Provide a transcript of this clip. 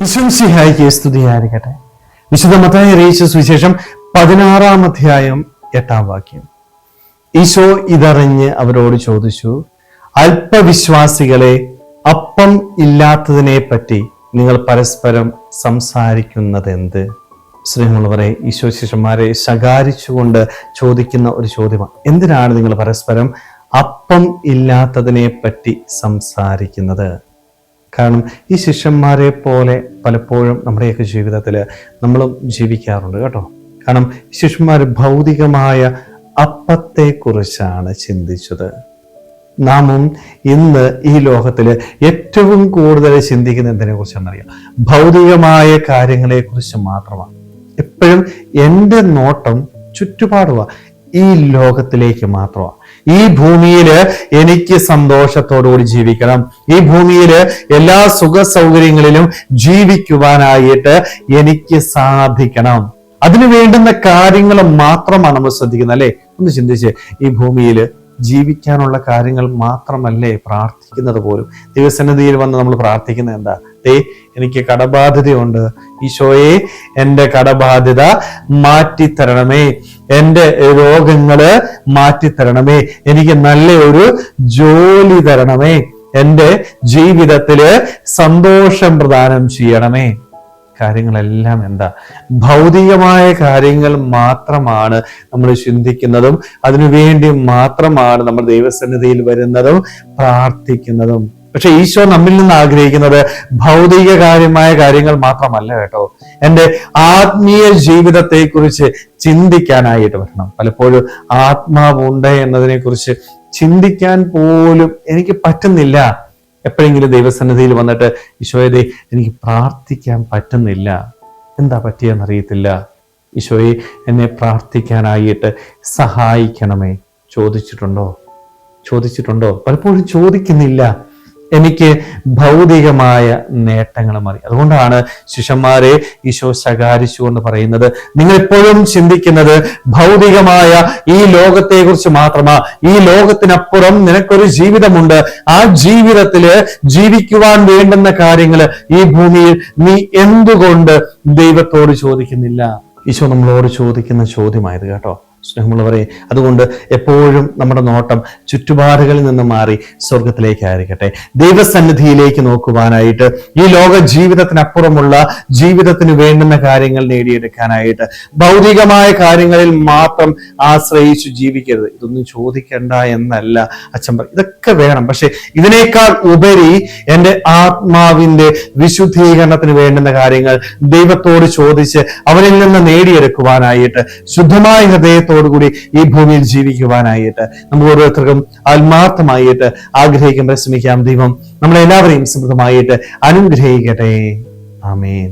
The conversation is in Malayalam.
ഈശോമിശിഹായ്ക്ക് സ്തുതിയായിരിക്കട്ടെ. വിശുദ്ധ മത്തായി അറിയിച്ച സുവിശേഷം 16-ാം അധ്യായം 8-ാം വാക്യം. ഈശോ ഇതറിഞ്ഞ് അവരോട് ചോദിച്ചു, അല്പവിശ്വാസികളെ, അപ്പം ഇല്ലാത്തതിനെ പറ്റി നിങ്ങൾ പരസ്പരം സംസാരിക്കുന്നതെന്ത്? സ്നേഹമുള്ളവരെ, ഈശോ ശിഷ്യന്മാരെ ശകാരിച്ചുകൊണ്ട് ചോദിക്കുന്ന ഒരു ചോദ്യമാണ്. എന്തിനാണ് നിങ്ങൾ പരസ്പരം അപ്പം ഇല്ലാത്തതിനെ പറ്റി സംസാരിക്കുന്നത്? കാരണം ഈ ശിഷ്യന്മാരെ പോലെ പലപ്പോഴും നമ്മുടെയൊക്കെ ജീവിതത്തിൽ നമ്മളും ജീവിക്കാറുണ്ട് കേട്ടോ. കാരണം ശിഷ്യന്മാർ ഭൗതികമായ അപ്പത്തെക്കുറിച്ചാണ് ചിന്തിച്ചത്. നാമും ഇന്ന് ഈ ലോകത്തിൽ ഏറ്റവും കൂടുതൽ ചിന്തിക്കുന്ന എന്തിനെ കുറിച്ചാണെന്നറിയാം? ഭൗതികമായ കാര്യങ്ങളെ കുറിച്ച് മാത്രമാണ്. എപ്പോഴും എൻ്റെ നോട്ടം ചുറ്റുപാടുക ഈ ലോകത്തിലേക്ക് മാത്രമാണ്. ഈ ഭൂമിയിൽ എനിക്ക് സന്തോഷത്തോടുകൂടി ജീവിക്കണം, ഈ ഭൂമിയിൽ എല്ലാ സുഖ സൗകര്യങ്ങളിലും ജീവിക്കുവാനായിട്ട് എനിക്ക് സാധിക്കണം, അതിനു വേണ്ടുന്ന കാര്യങ്ങൾ മാത്രമാണ് നമ്മൾ ശ്രദ്ധിക്കുന്നത്, അല്ലെ? ഒന്ന് ചിന്തിച്ച്, ഈ ഭൂമിയിൽ ജീവിക്കാനുള്ള കാര്യങ്ങൾ മാത്രമല്ലേ പ്രാർത്ഥിക്കുന്നത് പോലും. ദൈവസന്നിധിയിൽ വന്ന് നമ്മൾ പ്രാർത്ഥിക്കുന്നത് എന്താ? എനിക്ക് കടബാധ്യതയുണ്ട്, ഈശോയെ എൻ്റെ കടബാധ്യത മാറ്റിത്തരണമേ, എൻ്റെ രോഗങ്ങള് മാറ്റിത്തരണമേ, എനിക്ക് നല്ല ഒരു ജോലി തരണമേ, എൻ്റെ ജീവിതത്തില് സന്തോഷം പ്രദാനം ചെയ്യണമേ. കാര്യങ്ങളെല്ലാം എന്താ? ഭൗതികമായ കാര്യങ്ങൾ മാത്രമാണ് നമ്മൾ ചിന്തിക്കുന്നതും അതിനുവേണ്ടി മാത്രമാണ് നമ്മൾ ദൈവസന്നിധിയിൽ വരുന്നതും പ്രാർത്ഥിക്കുന്നതും. പക്ഷെ ഈശോ നമ്മിൽ നിന്ന് ആഗ്രഹിക്കുന്നത് ഭൗതിക കാര്യങ്ങൾ മാത്രമല്ല കേട്ടോ. എൻ്റെ ആത്മീയ ജീവിതത്തെ കുറിച്ച് ചിന്തിക്കാനായിട്ട് വരണം. പലപ്പോഴും ആത്മാവുണ്ട് എന്നതിനെ കുറിച്ച് ചിന്തിക്കാൻ പോലും എനിക്ക് പറ്റുന്നില്ല. എപ്പോഴെങ്കിലും ദൈവസന്നിധിയിൽ വന്നിട്ട് ഈശോയെ എനിക്ക് പ്രാർത്ഥിക്കാൻ പറ്റുന്നില്ല, എന്താ പറ്റിയെന്നറിയത്തില്ല, ഈശോയെ എന്നെ പ്രാർത്ഥിക്കാനായിട്ട് സഹായിക്കണമേ, ചോദിച്ചിട്ടുണ്ടോ? പലപ്പോഴും ചോദിക്കുന്നില്ല. എനിക്ക് ഭൗതികമായ നേട്ടങ്ങൾ മതി. അതുകൊണ്ടാണ് ശിഷ്യന്മാരെ ഈശോ ശകാരിച്ചുകൊണ്ട് പറയുന്നത്, നിങ്ങൾ എപ്പോഴും ചിന്തിക്കുന്നത് ഭൗതികമായ ഈ ലോകത്തെ കുറിച്ച് മാത്രമാ. ഈ ലോകത്തിനപ്പുറം നിനക്കൊരു ജീവിതമുണ്ട്. ആ ജീവിതത്തില് ജീവിക്കുവാൻ വേണ്ടുന്ന കാര്യങ്ങൾ ഈ ഭൂമിയിൽ നീ എന്തുകൊണ്ട് ദൈവത്തോട് ചോദിക്കുന്നില്ല? ഈശോ നമ്മളോട് ചോദിക്കുന്ന ചോദ്യമായത് കേട്ടോ. സ്നേഹമുള്ളവരെ, അതുകൊണ്ട് എപ്പോഴും നമ്മുടെ നോട്ടം ചുറ്റുപാടുകളിൽ നിന്ന് മാറി സ്വർഗത്തിലേക്കായിരിക്കട്ടെ, ദൈവസന്നിധിയിലേക്ക് നോക്കുവാനായിട്ട്, ഈ ലോക ജീവിതത്തിനപ്പുറമുള്ള ജീവിതത്തിന് വേണ്ടുന്ന കാര്യങ്ങൾ നേടിയെടുക്കാനായിട്ട്. ഭൗതികമായ കാര്യങ്ങളിൽ മാത്രം ആശ്രയിച്ചു ജീവിക്കരുത്. ഇതൊന്നും ചോദിക്കണ്ട എന്നല്ല അച്ഛൻ പറയും, ഇതൊക്കെ വേണം. പക്ഷെ ഇതിനേക്കാൾ ഉപരി എൻ്റെ ആത്മാവിന്റെ വിശുദ്ധീകരണത്തിന് വേണ്ടുന്ന കാര്യങ്ങൾ ദൈവത്തോട് ചോദിച്ച് അവനിൽ നിന്ന് നേടിയെടുക്കുവാനായിട്ട്, ശുദ്ധമായ ഹൃദയത്തോടുകൂടി ഈ ഭൂമിയിൽ ജീവിക്കുവാനായിട്ട് നമുക്ക് ഓരോരുത്തർക്കും ആത്മാർത്ഥമായിട്ട് ആഗ്രഹിക്കാൻ ശ്രമിക്കാം. ദൈവം നമ്മളെല്ലാവരെയും സമൃദ്ധമായിട്ട് അനുഗ്രഹിക്കട്ടെ. ആമേൻ.